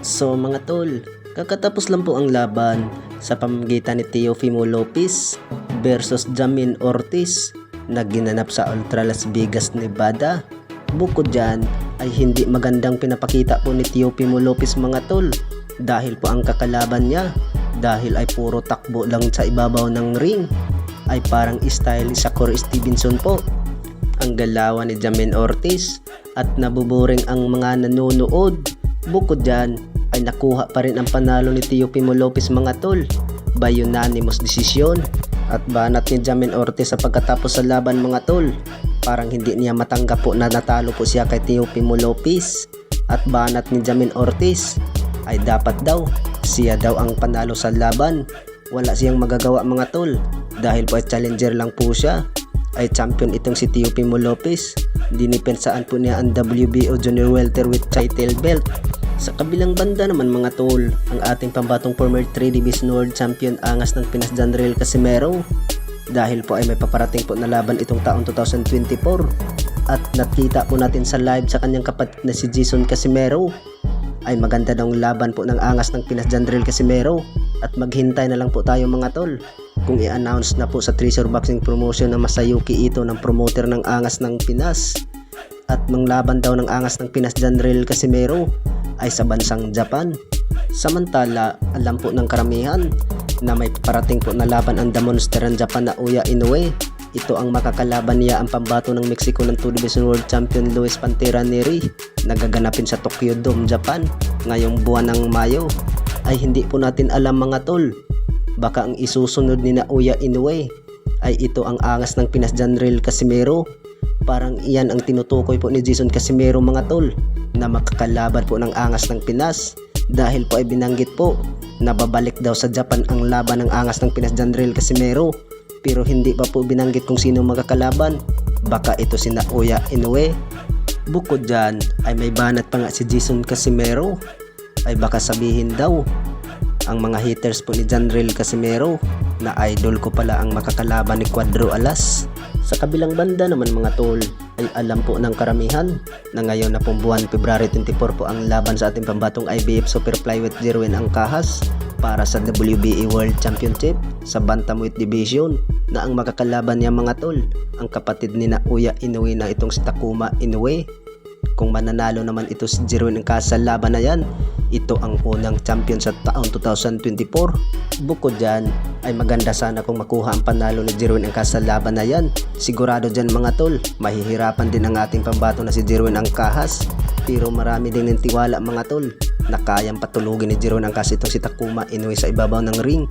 So mga tol, kakatapos lang po ang laban sa pamamagitan ni Teofimo Lopez versus Jamin Ortiz na ginanap sa Ultra Las Vegas, Nevada. Bukod dyan ay hindi magandang pinapakita po ni Teofimo Lopez mga tol, dahil po ang kakalaban niya dahil ay puro takbo lang sa ibabaw ng ring ay parang style sa Corey Stevenson po ang galawan ni Jamin Ortiz at nabuboring ang mga nanonood. Bukod dyan ay nakuha pa rin ang panalo ni Teofimo Lopez mga tol by unanimous decision, at banat ni Jamin Ortiz sa pagkatapos sa laban mga tol, parang hindi niya matanggap po na natalo po siya kay Teofimo Lopez, at banat ni Jamin Ortiz ay dapat daw siya daw ang panalo sa laban. Wala siyang magagawa mga tol dahil po ay challenger lang po siya, ay champion itong si Teofimo Lopez. Dinipensaan po niya ang WBO Junior Welterweight title belt. Sa kabilang banda naman mga tol, ang ating pambatong former 3 Division World Champion angas ng Pinas Janriel Casimero, dahil po ay may paparating po na laban itong taong 2024, at nakita po natin sa live sa kanyang kapatid na si Jason Casimero ay maganda daw laban po ng angas ng Pinas Janriel Casimero, at maghintay na lang po tayo mga tol kung i-announce na po sa Treasure Boxing Promotion na Masayuki Ito ng promoter ng angas ng Pinas, at manglaban daw ng angas ng Pinas Janriel Casimero ay sa bansang Japan. Samantala, alam po ng karamihan na may parating po na laban ang The Monster ng Japan na Uya Inoue. Ito ang makakalaban niya ang pambato ng Mexico ng 2 Division World Champion Luis Pantera Neri na gaganapin sa Tokyo Dome, Japan ngayong buwan ng Mayo. Ay hindi po natin alam mga tol, baka ang isusunod ni na Uya Inoue ay ito ang angas ng Pinas Janriel Casimero. Parang iyan ang tinutukoy po ni Jason Casimero mga tol, na makakalaban po ng angas ng Pinas, dahil po ay binanggit po na babalik daw sa Japan ang laban ng angas ng Pinas Janriel Casimero, pero hindi pa po binanggit kung sino magkakalaban. Baka ito si Uya Inoue. Bukod dyan ay may banat pa nga si Jason Casimero, ay baka sabihin daw ang mga haters po ni Janriel Casimero na idol ko pala ang makakalaban ni Cuadro Alas. Sa kabilang banda naman mga tol, ay alam po ng karamihan na ngayon na pong buwan February 24 po ang laban sa ating pambatong IBF Super Flyweight Jerwin Angkahas para sa WBA World Championship sa Bantamweight Division, na ang makakalaban niya mga tol ang kapatid ni na Uya Inoue na itong si Takuma Inoue. Kung mananalo naman ito si Jerwin Angkahas sa laban na yan, ito ang unang champion sa taong 2024. Bukod dyan ay maganda sana kung makuha ang panalo ni Jerwin Angkahas sa laban na yan. Sigurado dyan mga tol, mahihirapan din ang ating pambato na si Jerwin Angkahas, pero marami din ng tiwala mga tol na kayang patulugin ni Jerwin Angkahas itong si Takuma Inoue sa ibabaw ng ring.